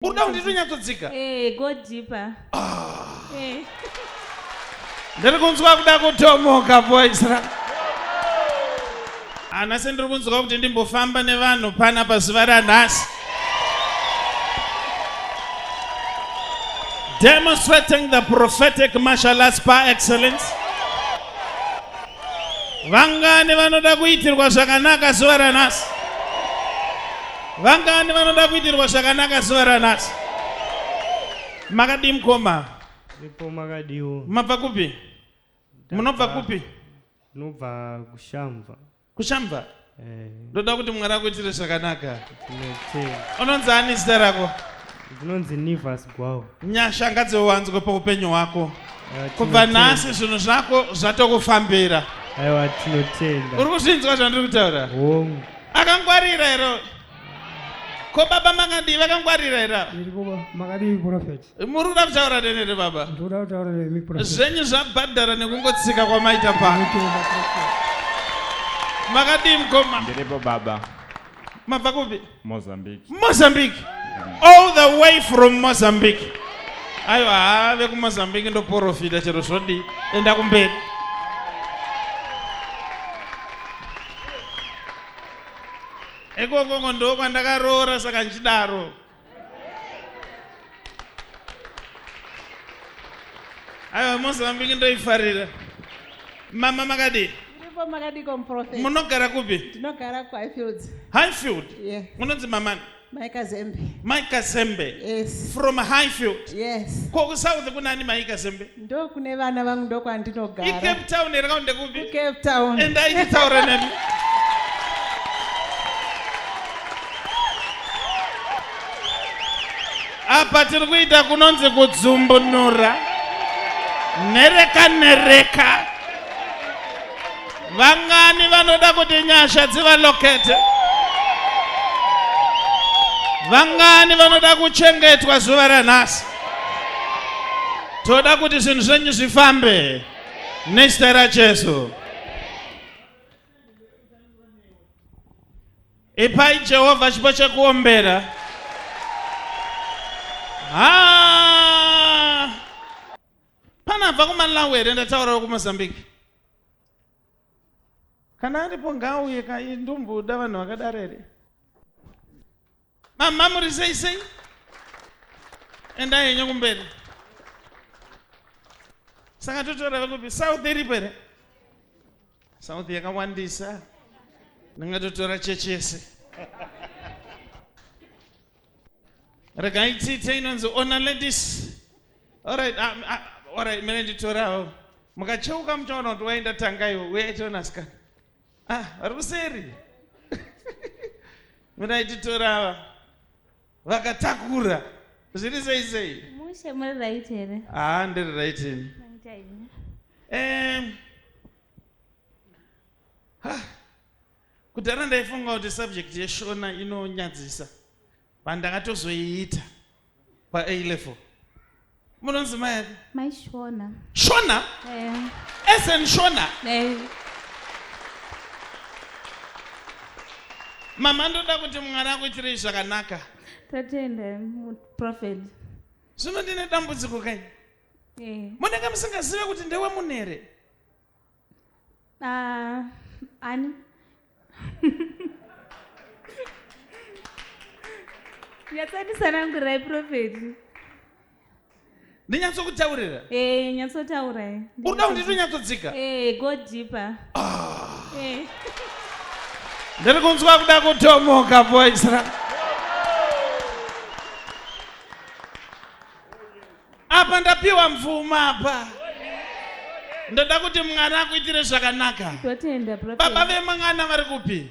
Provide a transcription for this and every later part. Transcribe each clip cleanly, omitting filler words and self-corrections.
Uruda kunditonyatsodzika. Go deeper. Ndirikunzwa kuda kudhomoka boys. Ana sendirikunzwa kuti ndimbofamba nevanhu pana pazuva ranhasi. Demonstrating the prophetic martial arts par excellence. Vangani vanoda kuitirwa zvakanaka zuva ranhasi. Vangani vanoda kuitirwa zvakanaka zuva ranhasi. Makadi mukoma. Ipo makadiwo. Mabva kupi? Munobva kupi? Nobva kushamva. Kushamva? Ndoda kuti Mwari akuitire zvakanaka. Tinotenda. Unonzi ani zita rako? Ndinonzi Nivas Gwawo. Nyasha ngadziwanzwe paupenyu hwako. Kubva nhasi zvinhu zvako zvatokufambira. Aiwa, tinotenda. Uri kuzvinzwa zvandiri kutaura? Hongu. Akangwarira ero. Ko baba makadi vakangwarira era? Ndiripo makadi Prophet. Muri kuda kutaura nenere baba? Ndoda kutaura nemi Prophet. Zvenyu zvabhadhara nekungotsika kwamaita pano. Makadi mukoma. Ndiripo baba. Mabva kupi? Mozambique. Mozambique. All the way from Mozambique. Aiwa, have kuMozambique ndo profita chero zvodi. Enda kumberi. Ekoko ndo kwandakaroora saka nchidaro. Aiwa, Mozambique ndo ifarira. Mama makadi. Ndiripo makadi Prophet. Munogara kupi? Ndinogara kuHighfield. Highfield? Yeah. Munonzi mamani? Maika Zembe. Maika Zembe. Yes. From Highfield. Yes. Ko kusouth kunani Maika Zembe? Ndo kune vana vangu ndo kwandinogara. Cape Town rakaunde kupi? Cape Town. Enda ichitaura nemi. Apa tiri kuita kunonzi kudzumbunura. Nereka. Vangani vanoda kuti nyasha dzivalokete. Vangani vanoda kuchengetwa zuva ranhasi. Toda kuti zvinhu zvenyu zvifambe nezita raJesu. Ipai Jehovha chipo chekuombera. Panabva kuMalawi here ndataurawo kuMozambique. Kana aripo ngauye ndumbuda vanhu vakadaro here. Mama muri sei? Endai henyu kumberi. Saka totora vakupi South iripo here. South yakawandisa. Ndingatotora chechese. Regai tsitse inonzi ona ladies. Alright, alright, mene nditorawo. Mukacheuka muchaona kuti waenda tangaiwo uyaitiona sika. Vari kuseri. Mene nditorawa. Vakatakura. Zviri sei? Mushe muri right here. Ndiri right in. Kudhara ndaifunga kuti subject yeshona inonyadzisa. Pandakatozoiita pa A level. Munonzi mai? Mai Shona. Shona? SN Shona? Mama ndoda kuti Mwari akuitire zvakanaka. Tatenda Prophet. Zvino ndine dambudziko kai? Munenge musingazive kuti ndewe munhere? Ani. Nyatsotisanangurai Prophet. Ndinyatsokutaurira? Nyatsotaura. Uruda kunditonyatsodzika? Go deeper. Ndirikunzwa kuda kudhomoka boys. Apa ndapiwa mvuma apa. Ndoda kuti Mwari akuitire zvakanaka. Totenda Prophet. Baba vemangana vari kupi?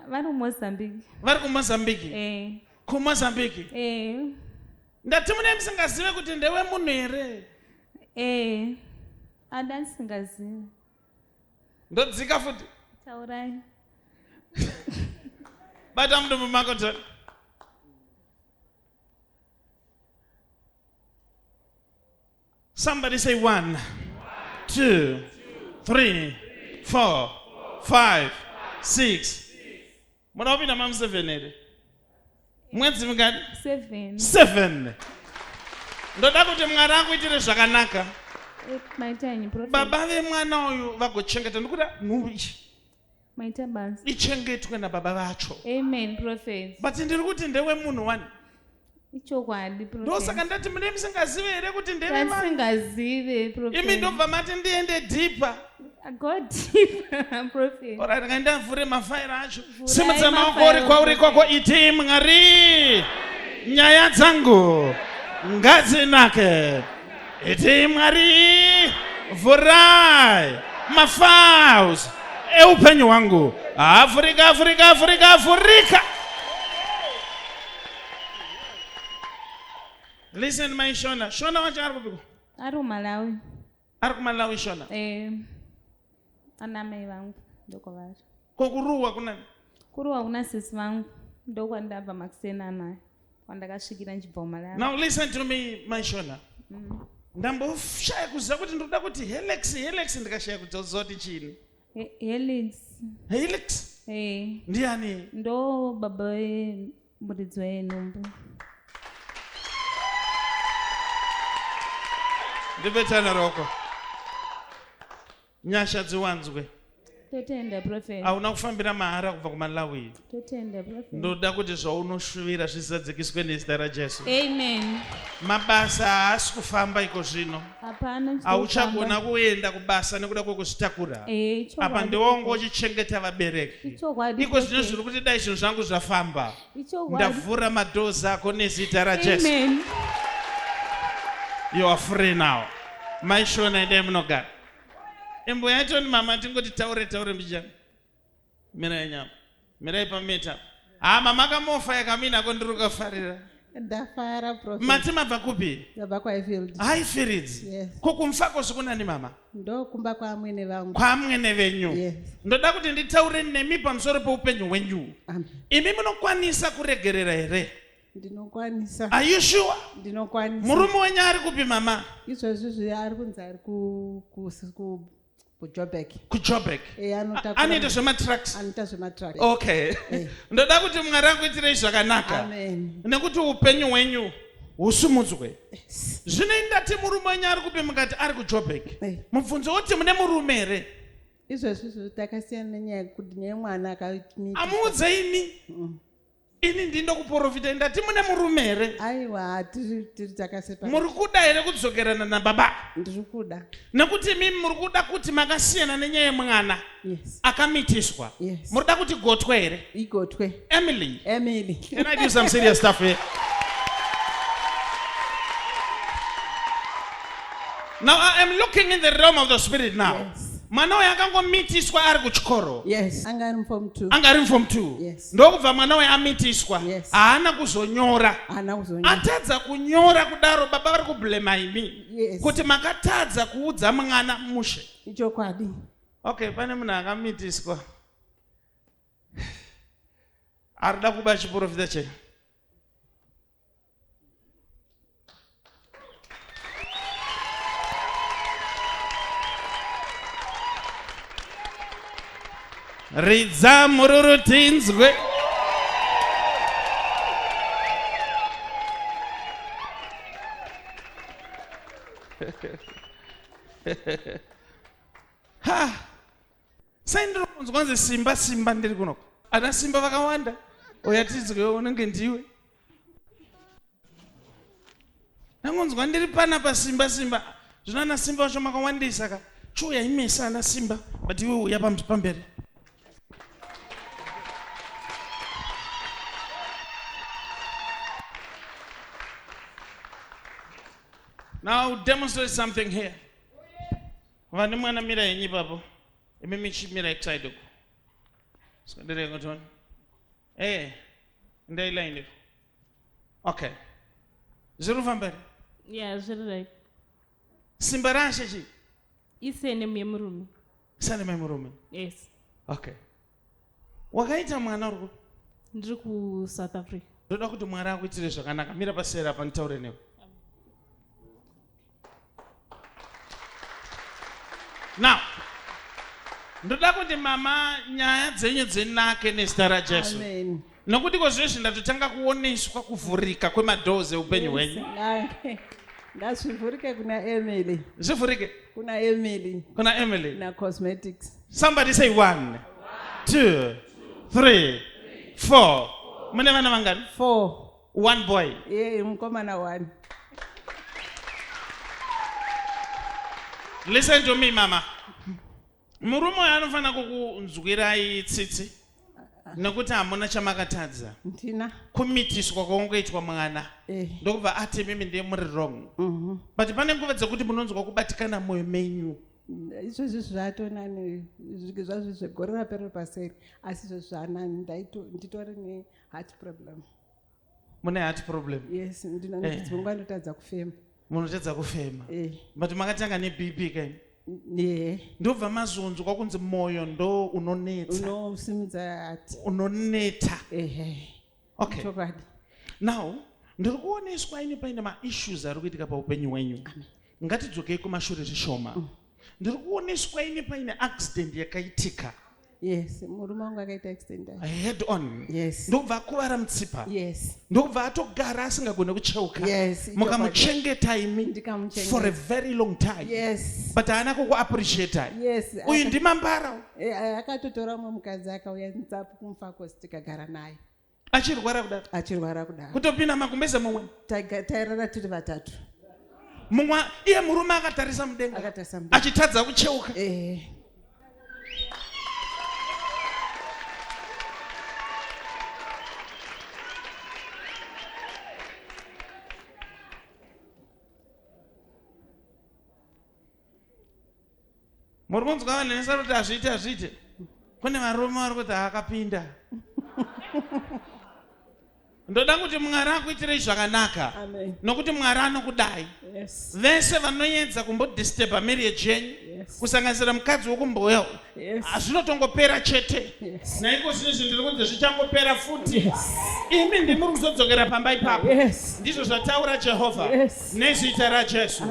Vari kuMozambique. Vari kuMozambique? KuMozambique? Ndati mune musingazive kuti ndewe munhu here? Andandisingazive. Ndodzika futi? Taurai. Bata mudumbu mako toni. Somebody say 1, 2, 3, 4, 5, 6. Munopinda mamu 7 here. mwedzi mingani 7. ndoda kuti Mwari akuitire zvakanaka. Maitanyi Prophet. Baba vemwana uyu vagochengeta ndokuda nhumbu ichi Maita basi. ichengetwe nababa vacho. Amen Prophet. But ndiri kuti ndewe munhu wani. Ichokwadi Prophet. Ndosaka ndati mune musingazive here kuti ndewe mai. Singazive Prophet. Imi ndobva mati ndiende deeper. God deeper Prophet. Alright, ngaenda mvure mafaira acho. Mvurai Simudza maoko mafaira uri kwauri kwako iti Mwari. Nyaya dzangu ngadzinake. Iti Mwari. Vhurai mafiles eupenyu hwangu. Afrika, Afrika, Afrika, Afrika. Listen my Shona. Shona wacho ari kupiko? Ari Malawi. Ari kuMalawi Shona. Ana mai vangu ndoko vari. Kokuruwa kunani? Kuruwa kuna sisi vangu ndoko ndabva makusena naye. Kwandakasvikira nchibva Malawi. Now listen to me my Shona. Ndamboshaya kuziva kuti ndoda kuti Helix ndikashaya kuzoti chini. Helix? Ndiani? Ndo baba wemuridzi wenhumbu. Ndibetana roko. Nyasha dziwanzwe. Totenda Prophet. Hauna kufambira mahara kubva kuMalawi. Totenda Prophet. Ndoda kuti zvaunoshuvira zvisadzikiswe nezita raJesu. Amen. Mabasa haasi kufamba iko zvino. Hapana. Hauchagona kuenda kubasa nekuda kwekuzvitakura. Apa ndewongo uchichengeta vabereki. Iko zvino zviri kuti dai zvinhu zvangu zvafamba. Ndavhura madhozi ako nezita raJesu. Amen. You are free now. Maishona ende munogara. Embo yatoni mama tingoti taure mbijana. Mira yenyama. Mira ipameta. Mama kamofa yakamina kondiruka farira. Ndafara Prophet. Mati mabva kupi? Ndabva kwaHighfield. Highfield. Yes. Kokumfako sikunani mama? Ndo kumba kwamwene vangu. Kwamwene venyu. Yes. Ndoda kuti nditaure nemi pamusoro peupenyu hwenyu. Amen. Imi munokwanisa kuregerera here? Ndinokwanisa. Are you sure? Ndinokwanisa. Murume wenyu ari kupi mama? Izvozvo ari kunzi ari kuJoburg. KuJoburg. Anotakura. Anoita zvematracks. Anoita zvematracks. Okay. Ndoda kuti Mwari akuitirei zvakanaka. Amen. Nekuti upenyu hwenyu husumudzwe. Zvinoenda ti murume wenyu ari kupi mukati ari kuJoburg. Mubvunzo woti mune murume here? Izvozvo takasiyana nenyaya yekuti nyemwana akaitini. Amuudze ini. Ini ndinokuprofita ndati mune murume here? Aiwa tiri takasepa. Muri kuda here kudzokerana nababa? Ndiri kuda. Nekuti mimi muri kuda kuti makasiyana nenyaya yemwana. Yes. Akamitiswa. Yes. Muri kuda kuti gotwe here? Igotwe. Emily. Can I do some serious stuff here? Now I am looking in the realm of the spirit now. Yes. Mwana uyu akangomitiswa ari kuchikoro. Yes. Angari form 2. Angari form 2. Yes. Ndokubva mwana uyu amitiswa. Yes. Haana kuzonyora. Atadza kunyora kudaro baba vari kublema imi. Yes. Kuti makatadza kuudza mwana mushe. Ichokwadi. Okay, pane munhu akamitiswa. Arida kuba chiprofita che. Ridza mururutinzwe. Sai ndinokunzwa kunzi simba ndiri kunoko. Ana simba vakawanda. Oyatidzwe unenge ndiwe. Nangonzwa ndiri panapa simba. Zvino ana simba vacho makawandisa ka. Chuya imesa ana simba. But iwe uya pamberi. Now I'll demonstrate something here. Vani mwana mira yenyi papo. Imi michimira excited. Skandere ngoton. Ndai line. Okay. Zero vambari. Yeah, zero right. Simba rashe chi. Isene memurume. Isene memurume. Yes. Okay. Wakaita mwana uri ndiri ku South Africa. Ndoda kuti Mwari akuitire zvakanaka. Mira pasera panitaure newe. Now, ndoda kuti mama nyaya dzenyu dzinake nezita raJesu. Amen. nokuti kozvizvi ndatotanga kuoneswa kuvhurika kwemadhozi eupenyu hwenyu. Ngazvivhurike kuna Emily. Zvivhurike Kuna Emily. kuna Emily. Na cosmetics. Somebody say 1, 2, 3, 4. Mune vana vangani? 4. 1 boy. Mukomana 1. Listen to me, mama. Murume anofana kukunzwirai tsitsi nokuti hamuna chamakatadza. Ndina. Kumitiswa kwaungoitwa mwana ndokubva ati mimi ndiye muri wrong. But pane nguva dzekuti munonzwa kubatikana mwoyo menyu. Izvozvo zvatonani zvazvo zvegore rapera paseri asi izvo zvanani nditori ne-heart problem. Mune heart problem? Yes, ndinonzwa ndotadza kufema. Munotadza kufema? But makatanga ne-BP kai? Ndobva mazonzwa kunzi moyo ndo unonetsa. Unosimudza heart. Unoneta. Okay. Chokwadi. Now, ndiri kuoneswa ini paine ma-issues ari kuitika paupenyu hwenyu. Ngatidzokei kumashure zvishoma. Ndiri kuoneswa ini paine accident yakaitika. Yes, murume wangu akaita accident. Head on. Yes. Ndobva akuvara mutsipa. Yes. Ndobva atogara asingagoni kucheuka. Yes. Mukamuchengeta imi for a very long time. Yes. But haana kukuappreciate. Yes. Uyu ndimambara. Akatotora mumwe mukadzi akauya nzapu kumufakos tikagara naye. Achirwara kudaro? Achirwara kudaro. Kutopinda makumbeze mumwe? Tairara tiri vatatu. Mumwe iye murume akatarisa mudenga. Akatarisa mudenga. Achitadza kucheuka. Muri kunzwa vanenesa kuti hazviite. Kune varume vari kuti akapinda. Ndoda kuti Mwari akuitirei zvakanaka. Nokuti Mwari anokudai. Vese vanoedza kumbodisturba marriage yenyu, kusanganisira mukadzi wokumboyo, zvinotongopera chete. Naiko zvinezvi ndiri kunzi zvichangopera futi. Imi ndimuri kuzodzokera pamba ipapo. Ndizvo zvataura Jehovha nezita raJesu.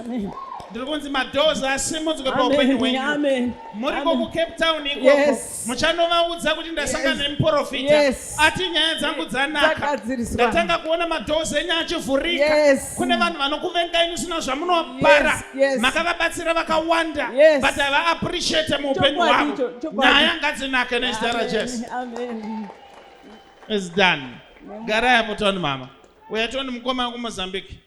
Ndiri kunzi madhozi asimudzwe paupenyu hwenyu. Muriko kuCape Town ikoko muchanovaudza kuti ndasangana nemuprofita ati nyaya dzangu dzanaka. Ndatanga kuona madhozi enyu achivhurika. Kune vanhu vanokuvengai musina zvamunobara. Makavabatsira vakawanda but hava appreciate muupenyu hwavo. Nyaya ngadzinake nezita raJesu. It's done. Garai hapo toni mama. Uyatoni mukoma kuMozambique.